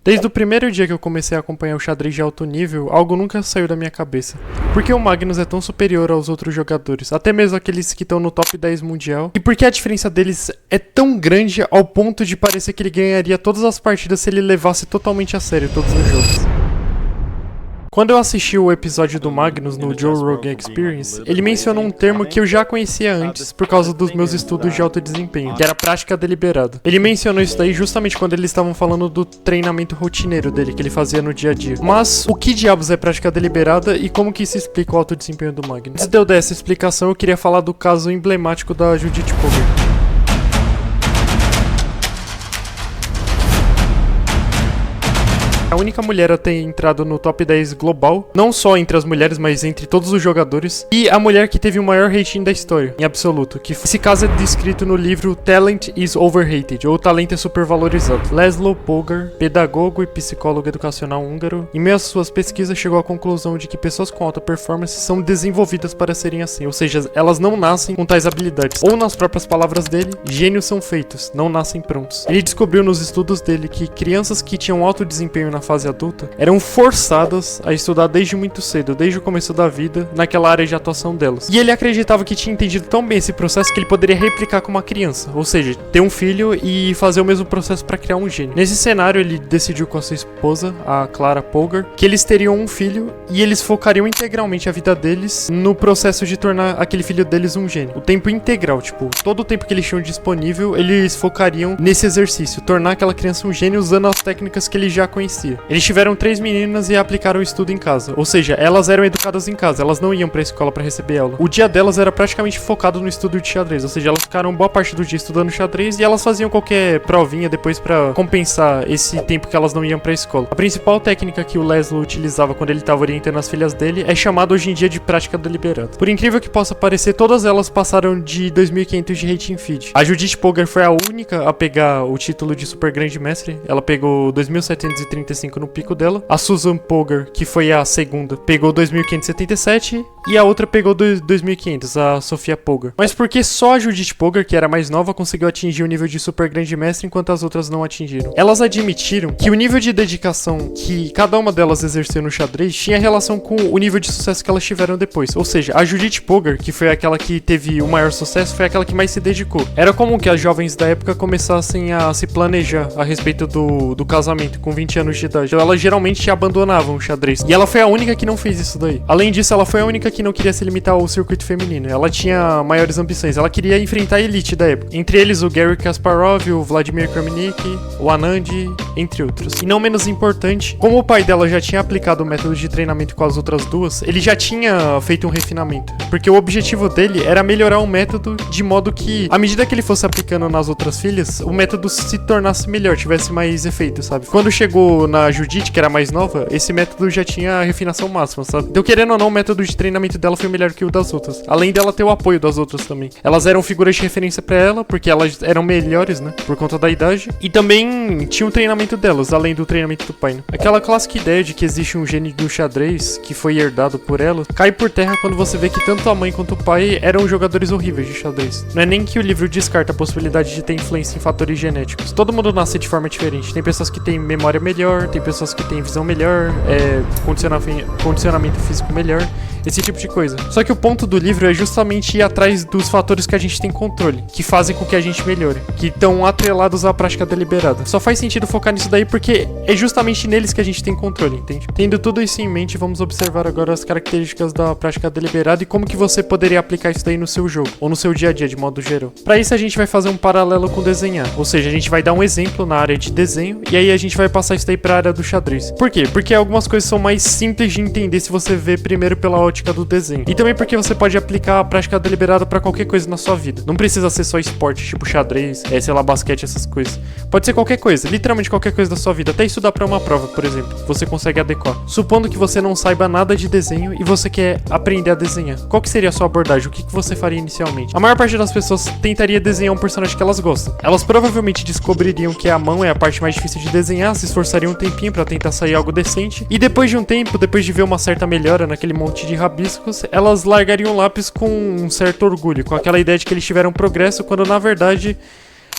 Desde o primeiro dia que eu comecei a acompanhar o xadrez de alto nível, algo nunca saiu da minha cabeça. Por que o Magnus é tão superior aos outros jogadores, até mesmo aqueles que estão no top 10 mundial? E por que a diferença deles é tão grande ao ponto de parecer que ele ganharia todas as partidas se ele levasse totalmente a sério todos os jogos? Quando eu assisti o episódio do Magnus no Joe Rogan Experience, ele mencionou um termo que eu já conhecia antes por causa dos meus estudos de alto desempenho, que era prática deliberada. Ele mencionou isso daí justamente quando eles estavam falando do treinamento rotineiro dele, que ele fazia no dia a dia. Mas, o que diabos é prática deliberada e como que isso explica o alto desempenho do Magnus? Antes de eu dar essa explicação, eu queria falar do caso emblemático da Judith Polgar. A única mulher a ter entrado no top 10 global, não só entre as mulheres, mas entre todos os jogadores, e a mulher que teve o maior rating da história, em absoluto, que esse caso é descrito no livro Talent is Overrated, ou Talento é Supervalorizado. Laszlo Polgar, pedagogo e psicólogo educacional húngaro, em meio às suas pesquisas chegou à conclusão de que pessoas com alta performance são desenvolvidas para serem assim, ou seja, elas não nascem com tais habilidades, ou nas próprias palavras dele, gênios são feitos, não nascem prontos. Ele descobriu nos estudos dele que crianças que tinham alto desempenho na fase adulta eram forçadas a estudar desde muito cedo, desde o começo da vida, naquela área de atuação delas. E ele acreditava que tinha entendido tão bem esse processo que ele poderia replicar com uma criança, ou seja, ter um filho e fazer o mesmo processo para criar um gênio. Nesse cenário, ele decidiu com a sua esposa, a Clara Polgar, que eles teriam um filho e eles focariam integralmente a vida deles no processo de tornar aquele filho deles um gênio. O tempo integral, tipo, todo o tempo que eles tinham disponível, eles focariam nesse exercício, tornar aquela criança um gênio usando as técnicas que ele já conhecia. Eles tiveram 3 meninas e aplicaram o estudo em casa, ou seja, elas eram educadas em casa, elas não iam pra escola pra receber aula. O dia delas era praticamente focado no estudo de xadrez, ou seja, elas ficaram boa parte do dia estudando xadrez e elas faziam qualquer provinha depois pra compensar esse tempo que elas não iam pra escola. A principal técnica que o Laszlo utilizava quando ele estava orientando as filhas dele é chamada hoje em dia de prática deliberada. Por incrível que possa parecer, todas elas passaram de 2.500 de rating feed. A Judith Polgar foi a única a pegar o título de super grande mestre, ela pegou 2.735 no pico dela. A Susan Polgar, que foi a segunda, pegou 2.577 e a outra pegou 2.500, a Sofia Polgar. Mas por que só a Judith Polgar, que era mais nova, conseguiu atingir o nível de super grande mestre enquanto as outras não atingiram? Elas admitiram que o nível de dedicação que cada uma delas exerceu no xadrez tinha relação com o nível de sucesso que elas tiveram depois. Ou seja, a Judith Polgar, que foi aquela que teve o maior sucesso, foi aquela que mais se dedicou. Era comum que as jovens da época começassem a se planejar a respeito do casamento com 20 anos de idade. Elas geralmente abandonavam o xadrez. E ela foi a única que não fez isso daí. Além disso, ela foi a única que não queria se limitar ao circuito feminino. Ela tinha maiores ambições. Ela queria enfrentar a elite da época. Entre eles, o Garry Kasparov, o Vladimir Kramnik, o Anand, entre outros. E não menos importante, como o pai dela já tinha aplicado o método de treinamento com as outras duas, ele já tinha feito um refinamento. Porque o objetivo dele era melhorar o método de modo que, à medida que ele fosse aplicando nas outras filhas, o método se tornasse melhor, tivesse mais efeito, sabe? Quando chegou na Judith, que era mais nova, esse método já tinha a refinação máxima, sabe? Então, querendo ou não, o método de treinamento dela foi melhor que o das outras. Além dela ter o apoio das outras também. Elas eram figuras de referência pra ela, porque elas eram melhores, né? Por conta da idade. E também tinha o treinamento delas, além do treinamento do pai, né? Aquela clássica ideia de que existe um gênio do xadrez que foi herdado por ela, cai por terra quando você vê que tanto a mãe quanto o pai eram jogadores horríveis de xadrez. Não é nem que o livro descarta a possibilidade de ter influência em fatores genéticos. Todo mundo nasce de forma diferente. Tem pessoas que têm memória melhor, tem pessoas que têm visão melhor, condicionamento físico melhor, esse tipo de coisa. Só que o ponto do livro é justamente ir atrás dos fatores que a gente tem controle, que fazem com que a gente melhore, que estão atrelados à prática deliberada. Só faz sentido focar nisso daí porque é justamente neles que a gente tem controle, entende? Tendo tudo isso em mente, vamos observar agora as características da prática deliberada e como que você poderia aplicar isso daí no seu jogo, ou no seu dia a dia, de modo geral. Para isso a gente vai fazer um paralelo com desenhar, ou seja, a gente vai dar um exemplo na área de desenho e aí a gente vai passar isso daí para a área do xadrez. Por quê? Porque algumas coisas são mais simples de entender se você vê primeiro pela ótica do desenho. E também porque você pode aplicar a prática deliberada pra qualquer coisa na sua vida. Não precisa ser só esporte, tipo xadrez, sei lá, basquete, essas coisas. Pode ser qualquer coisa, literalmente qualquer coisa da sua vida. Até estudar pra uma prova, por exemplo, você consegue adequar. Supondo que você não saiba nada de desenho e você quer aprender a desenhar. Qual que seria a sua abordagem? O que você faria inicialmente? A maior parte das pessoas tentaria desenhar um personagem que elas gostam. Elas provavelmente descobririam que a mão é a parte mais difícil de desenhar, se esforçariam um tempinho pra tentar sair algo decente. E depois de um tempo, depois de ver uma certa melhora naquele monte de rabiscos, elas largariam o lápis com um certo orgulho, com aquela ideia de que eles tiveram progresso, quando na verdade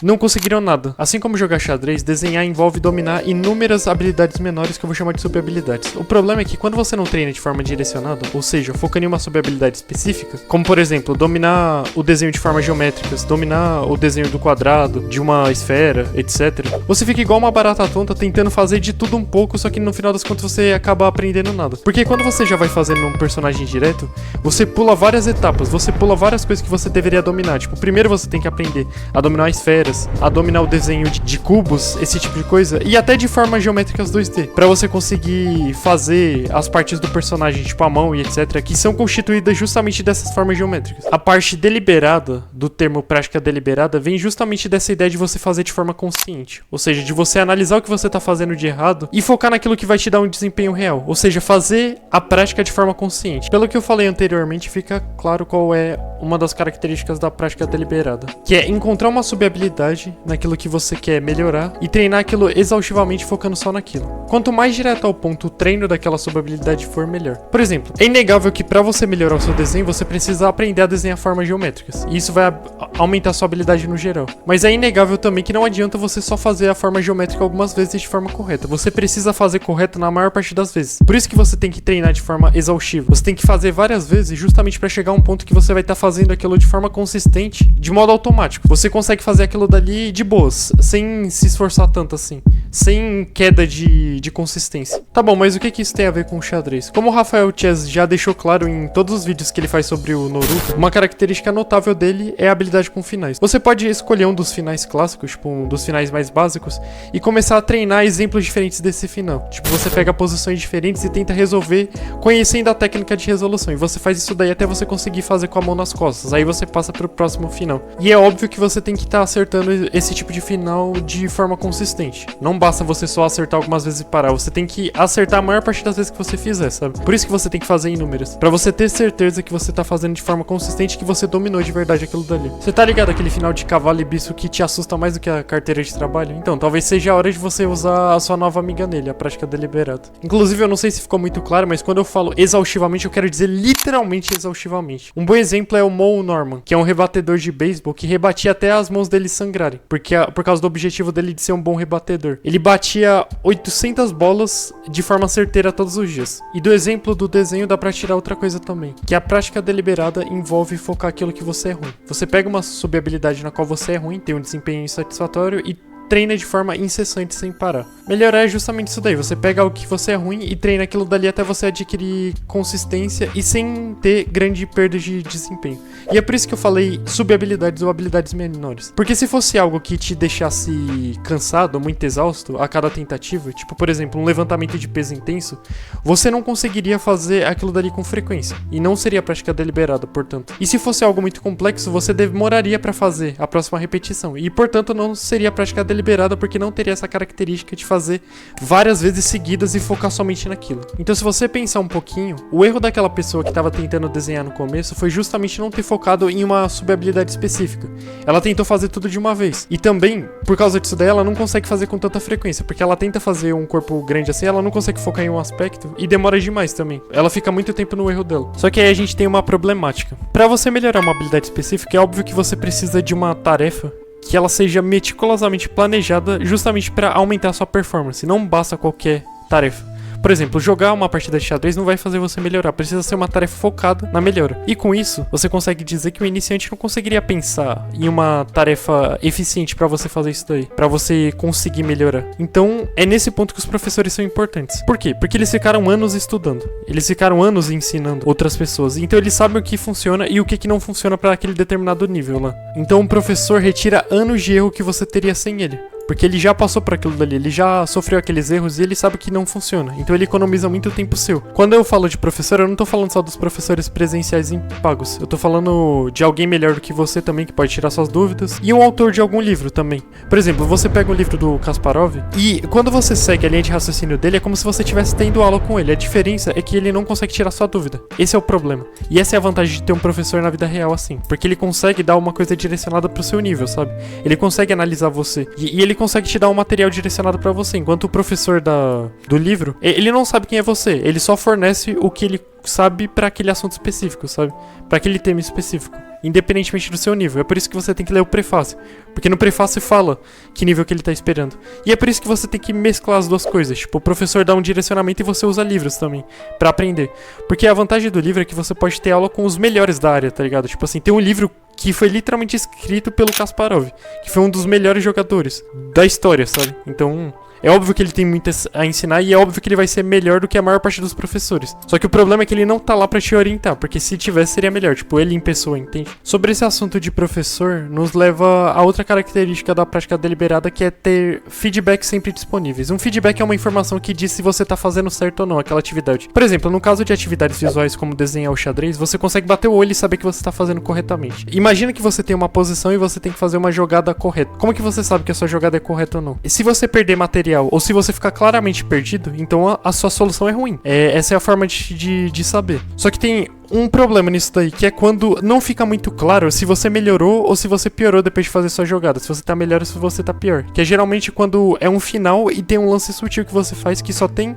não conseguiriam nada. Assim como jogar xadrez, desenhar envolve dominar inúmeras habilidades menores que eu vou chamar de sub-habilidades. O problema é que quando você não treina de forma direcionada, ou seja, focando em uma sub-habilidade específica, como por exemplo, dominar o desenho de formas geométricas, dominar o desenho do quadrado, de uma esfera, etc. Você fica igual uma barata tonta tentando fazer de tudo um pouco, só que no final das contas você acaba aprendendo nada. Porque quando você já vai fazendo um personagem direto, você pula várias etapas, você pula várias coisas que você deveria dominar. Tipo, primeiro você tem que aprender a dominar esferas, a dominar o desenho de cubos, esse tipo de coisa, e até de formas geométricas 2D, pra você conseguir fazer as partes do personagem, tipo a mão e etc, que são constituídas justamente dessas formas geométricas. A parte deliberada do termo prática deliberada vem justamente dessa ideia de você fazer de forma consciente, ou seja, de você analisar o que você tá fazendo de errado e focar naquilo que vai te dar um desempenho real, ou seja, fazer a prática de forma consciente. Pelo que eu falei anteriormente, fica claro qual é uma das características da prática deliberada, que é encontrar uma sub-habilidade naquilo que você quer melhorar e treinar aquilo exaustivamente focando só naquilo. Quanto mais direto ao ponto o treino daquela sub-habilidade for, melhor. Por exemplo, é inegável que para você melhorar o seu desenho, você precisa aprender a desenhar formas geométricas, e isso vai aumentar a sua habilidade no geral. Mas é inegável também que não adianta você só fazer a forma geométrica algumas vezes de forma correta. Você precisa fazer correto na maior parte das vezes. Por isso que você tem que treinar de forma exaustiva. Você tem que fazer várias vezes justamente para chegar a um ponto que você vai estar fazendo aquilo de forma consistente, de modo automático. Você consegue fazer aquilo dali de boas, sem se esforçar tanto assim, sem queda de consistência. Tá bom, mas o que isso tem a ver com o xadrez? Como o Rafael Chess já deixou claro em todos os vídeos que ele faz sobre o Naruto, uma característica notável dele é a habilidade com finais. Você pode escolher um dos finais clássicos, tipo um dos finais mais básicos, e começar a treinar exemplos diferentes desse final. Tipo, você pega posições diferentes e tenta resolver conhecendo a técnica de resolução, e você faz isso daí até você conseguir fazer com a mão nas costas. Aí você passa pro próximo final. E é óbvio que você tem que estar acertando esse tipo de final de forma consistente. Não basta você só acertar algumas vezes e parar, você tem que acertar a maior parte das vezes que você fizer, sabe? Por isso que você tem que fazer inúmeras, pra você ter certeza que você tá fazendo de forma consistente, que você dominou de verdade aquilo dali. Você tá ligado aquele final de cavalo e bispo que te assusta mais do que a carteira de trabalho? Então, talvez seja a hora de você usar a sua nova amiga nele, a prática deliberada. Inclusive, eu não sei se ficou muito claro, mas quando eu falo exaustivamente, eu quero dizer literalmente exaustivamente. Um bom exemplo é o Mo Norman, que é um rebatedor de beisebol que rebatia até as mãos dele sangrarem, por causa do objetivo dele de ser um bom rebatedor. Ele batia 800 bolas de forma certeira todos os dias. E do exemplo do desenho dá pra tirar outra coisa também, que a prática deliberada envolve focar aquilo que você é ruim. Você pega uma sub-habilidade na qual você é ruim, tem um desempenho insatisfatório e treina de forma incessante sem parar. Melhorar é justamente isso daí, você pega algo que você é ruim e treina aquilo dali até você adquirir consistência e sem ter grande perda de desempenho. E é por isso que eu falei sub-habilidades ou habilidades menores. Porque se fosse algo que te deixasse cansado, muito exausto a cada tentativa, tipo por exemplo um levantamento de peso intenso, você não conseguiria fazer aquilo dali com frequência, e não seria prática deliberada, portanto. E se fosse algo muito complexo, você demoraria para fazer a próxima repetição, e portanto não seria prática deliberada, porque não teria essa característica de fazer várias vezes seguidas e focar somente naquilo. Então se você pensar um pouquinho, o erro daquela pessoa que estava tentando desenhar no começo foi justamente não ter focado em uma sub-habilidade específica. Ela tentou fazer tudo de uma vez. E também, por causa disso daí, ela não consegue fazer com tanta frequência, porque ela tenta fazer um corpo grande assim, ela não consegue focar em um aspecto e demora demais também. Ela fica muito tempo no erro dela. Só que aí a gente tem uma problemática. Para você melhorar uma habilidade específica, é óbvio que você precisa de uma tarefa que ela seja meticulosamente planejada justamente para aumentar a sua performance. Não basta qualquer tarefa. Por exemplo, jogar uma partida de xadrez não vai fazer você melhorar, precisa ser uma tarefa focada na melhora. E com isso, você consegue dizer que o iniciante não conseguiria pensar em uma tarefa eficiente para você fazer isso daí, para você conseguir melhorar. Então, é nesse ponto que os professores são importantes. Por quê? Porque eles ficaram anos estudando, eles ficaram anos ensinando outras pessoas, então eles sabem o que funciona e o que não funciona para aquele determinado nível lá. Então, o professor retira anos de erro que você teria sem ele. Porque ele já passou por aquilo dali, ele já sofreu aqueles erros e ele sabe que não funciona. Então ele economiza muito tempo seu. Quando eu falo de professor, eu não tô falando só dos professores presenciais e pagos. Eu tô falando de alguém melhor do que você também, que pode tirar suas dúvidas. E um autor de algum livro também. Por exemplo, você pega um livro do Kasparov e quando você segue a linha de raciocínio dele, é como se você estivesse tendo aula com ele. A diferença é que ele não consegue tirar sua dúvida. Esse é o problema. E essa é a vantagem de ter um professor na vida real assim. Porque ele consegue dar uma coisa direcionada pro seu nível, sabe? Ele consegue analisar você. E ele consegue te dar um material direcionado pra você, enquanto o professor do livro, ele não sabe quem é você, ele só fornece o que ele sabe pra aquele assunto específico, sabe? Pra aquele tema específico. independentemente do seu nível. É por isso que você tem que ler o prefácio, porque no prefácio fala que nível que ele tá esperando. E é por isso que você tem que mesclar as duas coisas. Tipo, o professor dá um direcionamento e você usa livros também pra aprender. Porque a vantagem do livro é que você pode ter aula com os melhores da área, tá ligado? Tipo assim, tem um livro que foi literalmente escrito pelo Kasparov, que foi um dos melhores jogadores da história, sabe? Então, é óbvio que ele tem muito a ensinar e é óbvio que ele vai ser melhor do que a maior parte dos professores. Só que o problema é que ele não tá lá pra te orientar, porque se tivesse seria melhor, tipo, ele em pessoa, entende? Sobre esse assunto de professor, nos leva a outra característica da prática deliberada, que é ter feedback sempre disponíveis. Um feedback é uma informação que diz se você tá fazendo certo ou não aquela atividade. Por exemplo, no caso de atividades visuais como desenhar o xadrez, você consegue bater o olho e saber que você tá fazendo corretamente. Imagina que você tem uma posição e você tem que fazer uma jogada correta. Como que você sabe que a sua jogada é correta ou não? E se você perder material, ou se você ficar claramente perdido, então a sua solução é ruim. Essa é a forma de saber. Só que tem um problema nisso daí, que é quando não fica muito claro se você melhorou ou se você piorou depois de fazer sua jogada. Se você tá melhor ou se você tá pior. Que é geralmente quando é um final e tem um lance sutil que você faz que só tem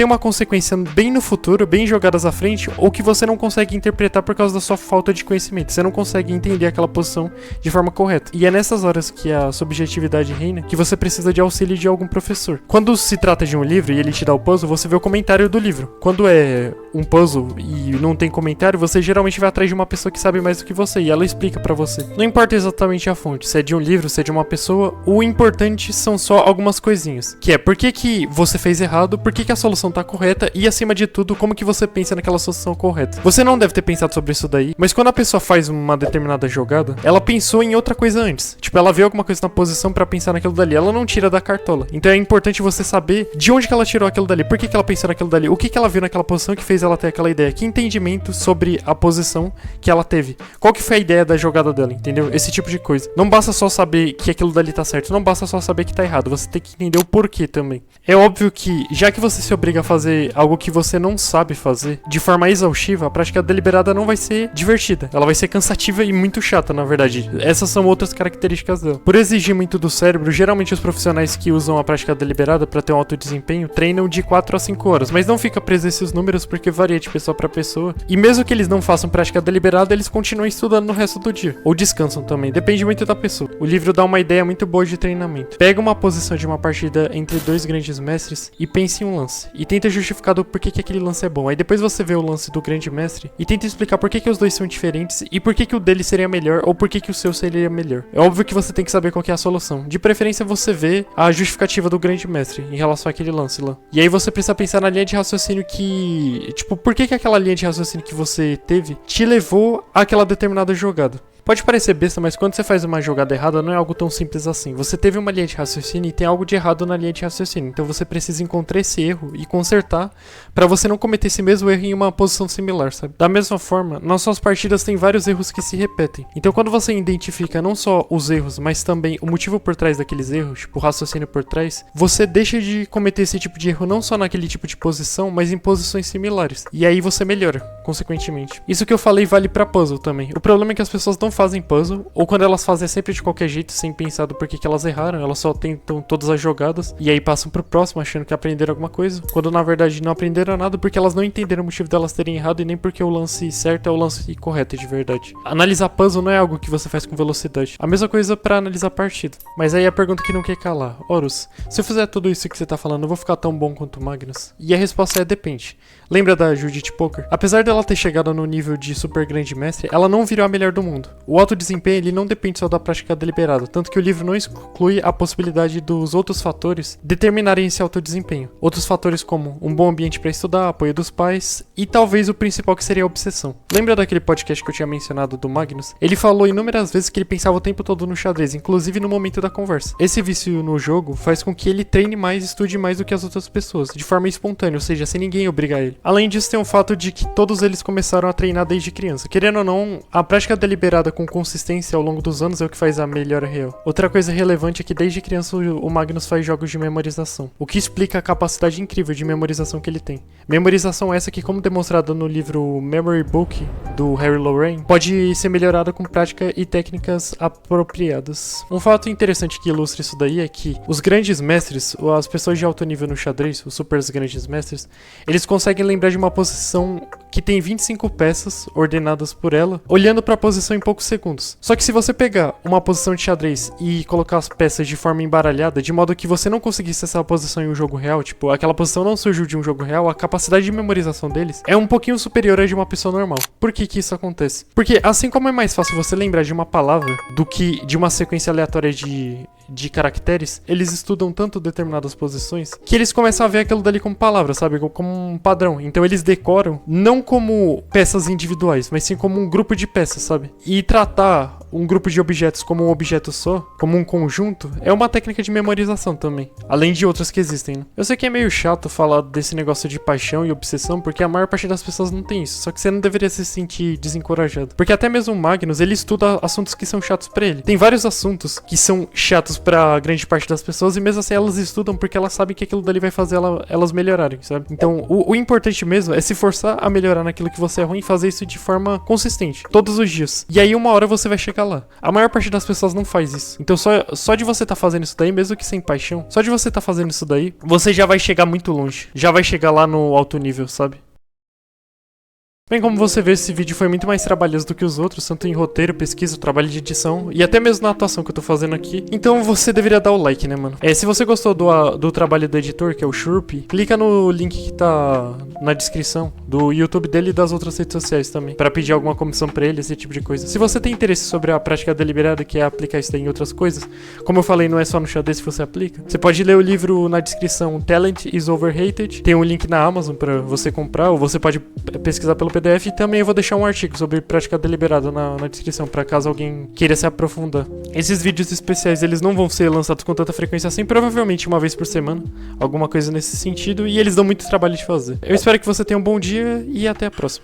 uma consequência bem no futuro, bem jogadas à frente, ou que você não consegue interpretar por causa da sua falta de conhecimento. Você não consegue entender aquela posição de forma correta. E é nessas horas que a subjetividade reina, que você precisa de auxílio de algum professor. Quando se trata de um livro e ele te dá o puzzle, você vê o comentário do livro. Quando é um puzzle e não tem comentário, você geralmente vai atrás de uma pessoa que sabe mais do que você e ela explica pra você. Não importa exatamente a fonte, se é de um livro, se é de uma pessoa, o importante são só algumas coisinhas. Que é por que você fez errado, por que a solução tá correta e, acima de tudo, como que você pensa naquela solução correta. Você não deve ter pensado sobre isso daí, mas quando a pessoa faz uma determinada jogada, ela pensou em outra coisa antes. Tipo, ela vê alguma coisa na posição pra pensar naquilo dali, ela não tira da cartola. Então é importante você saber de onde que ela tirou aquilo dali, por que ela pensou naquilo dali, o que ela viu naquela posição que fez ela ter aquela ideia, que entendimento sobre a posição que ela teve, qual que foi a ideia da jogada dela, entendeu? Esse tipo de coisa. Não basta só saber que aquilo dali tá certo, não basta só saber que tá errado, você tem que entender o porquê também. É óbvio que, já que você se obriga a fazer algo que você não sabe fazer, de forma exaustiva, a prática deliberada não vai ser divertida, ela vai ser cansativa e muito chata, na verdade. Essas são outras características dela. Por exigir muito do cérebro, geralmente os profissionais que usam a prática deliberada para ter um alto desempenho treinam de 4 a 5 horas, mas não fica preso esses números porque varia de pessoa para pessoa. E mesmo que eles não façam prática deliberada, eles continuam estudando no resto do dia. Ou descansam também, depende muito da pessoa. O livro dá uma ideia muito boa de treinamento. Pega uma posição de uma partida entre dois grandes mestres e pense em um lance. E tenta justificar do porquê que aquele lance é bom. Aí depois você vê o lance do grande mestre e tenta explicar por que os dois são diferentes e por que o dele seria melhor ou por que o seu seria melhor. É óbvio que você tem que saber qual que é a solução. De preferência você vê a justificativa do grande mestre em relação àquele lance lá. E aí você precisa pensar na linha de raciocínio que... Tipo, por que aquela linha de raciocínio que você teve te levou àquela determinada jogada. Pode parecer besta, mas quando você faz uma jogada errada, não é algo tão simples assim. Você teve uma linha de raciocínio e tem algo de errado na linha de raciocínio. Então você precisa encontrar esse erro e consertar pra você não cometer esse mesmo erro em uma posição similar, sabe? Da mesma forma, nas suas partidas tem vários erros que se repetem. Então quando você identifica não só os erros, mas também o motivo por trás daqueles erros, tipo o raciocínio por trás, você deixa de cometer esse tipo de erro não só naquele tipo de posição, mas em posições similares. E aí você melhora, consequentemente. Isso que eu falei vale pra puzzle também. O problema é que as pessoas não fazem puzzle, ou quando elas fazem é sempre de qualquer jeito, sem pensar do porquê que elas erraram, elas só tentam todas as jogadas, e aí passam pro próximo achando que aprenderam alguma coisa, quando na verdade não aprenderam nada porque elas não entenderam o motivo delas terem errado e nem porque o lance certo é o lance correto de verdade. Analisar puzzle não é algo que você faz com velocidade. A mesma coisa pra analisar partida. Mas aí a pergunta que não quer calar: Horus, se eu fizer tudo isso que você tá falando, eu vou ficar tão bom quanto o Magnus? E a resposta é: depende. Lembra da Judith Poker? Apesar dela ter chegado no nível de super grande mestre, ela não virou a melhor do mundo. O alto desempenho ele não depende só da prática deliberada, tanto que o livro não exclui a possibilidade dos outros fatores determinarem esse alto desempenho. Outros fatores como um bom ambiente para estudar, apoio dos pais e talvez o principal que seria a obsessão. Lembra daquele podcast que eu tinha mencionado do Magnus? Ele falou inúmeras vezes que ele pensava o tempo todo no xadrez, inclusive no momento da conversa. Esse vício no jogo faz com que ele treine mais e estude mais do que as outras pessoas, de forma espontânea, ou seja, sem ninguém obrigar ele. Além disso, tem o fato de que todos eles começaram a treinar desde criança. Querendo ou não, a prática deliberada com consistência ao longo dos anos é o que faz a melhora real. Outra coisa relevante é que desde criança o Magnus faz jogos de memorização, o que explica a capacidade incrível de memorização que ele tem. Memorização essa que, como demonstrada no livro Memory Book, do Harry Lorraine, pode ser melhorada com prática e técnicas apropriadas. Um fato interessante que ilustra isso daí é que os grandes mestres, as pessoas de alto nível no xadrez, os super grandes mestres, eles conseguem lembrar de uma posição que tem 25 peças ordenadas por ela, olhando para a posição em poucos segundos. Só que se você pegar uma posição de xadrez e colocar as peças de forma embaralhada, de modo que você não conseguisse essa posição em um jogo real, tipo, aquela posição não surgiu de um jogo real, a capacidade de memorização deles é um pouquinho superior à de uma pessoa normal. Por que que isso acontece? Porque assim como é mais fácil você lembrar de uma palavra do que de uma sequência aleatória de caracteres, eles estudam tanto determinadas posições que eles começam a ver aquilo dali como palavra, sabe? Como um padrão. Então eles decoram não como peças individuais, mas sim como um grupo de peças, sabe? E tratar um grupo de objetos como um objeto só, como um conjunto, é uma técnica de memorização também. Além de outras que existem, né? Eu sei que é meio chato falar desse negócio de paixão e obsessão, porque a maior parte das pessoas não tem isso. Só que você não deveria se sentir desencorajado. Porque até mesmo o Magnus, ele estuda assuntos que são chatos pra ele. Tem vários assuntos que são chatos pra grande parte das pessoas, e mesmo assim elas estudam porque elas sabem que aquilo dali vai fazer elas melhorarem, sabe? Então, o importante mesmo é se forçar a melhorar naquilo que você é ruim e fazer isso de forma consistente, todos os dias. E aí uma hora você vai chegar lá. A maior parte das pessoas não faz isso. Então só de você tá fazendo isso daí, mesmo que sem paixão, só de você tá fazendo isso daí, você já vai chegar muito longe. Já vai chegar lá no alto nível, sabe? Bem, como você vê, esse vídeo foi muito mais trabalhoso do que os outros, tanto em roteiro, pesquisa, trabalho de edição e até mesmo na atuação que eu tô fazendo aqui. Então você deveria dar o like, né, mano? Se você gostou do trabalho do editor, que é o Shurp, clica no link que tá na descrição do YouTube dele e das outras redes sociais também, pra pedir alguma comissão pra ele, esse tipo de coisa. Se você tem interesse sobre a prática deliberada, que é aplicar isso daí em outras coisas, como eu falei, não é só no xadrez que você aplica, você pode ler o livro na descrição, Talent is Overrated, tem um link na Amazon pra você comprar, ou você pode pesquisar pelo PDF, e também eu vou deixar um artigo sobre prática deliberada na descrição, para caso alguém queira se aprofundar. Esses vídeos especiais, eles não vão ser lançados com tanta frequência assim, provavelmente uma vez por semana, alguma coisa nesse sentido, e eles dão muito trabalho de fazer. Eu espero que você tenha um bom dia e até a próxima.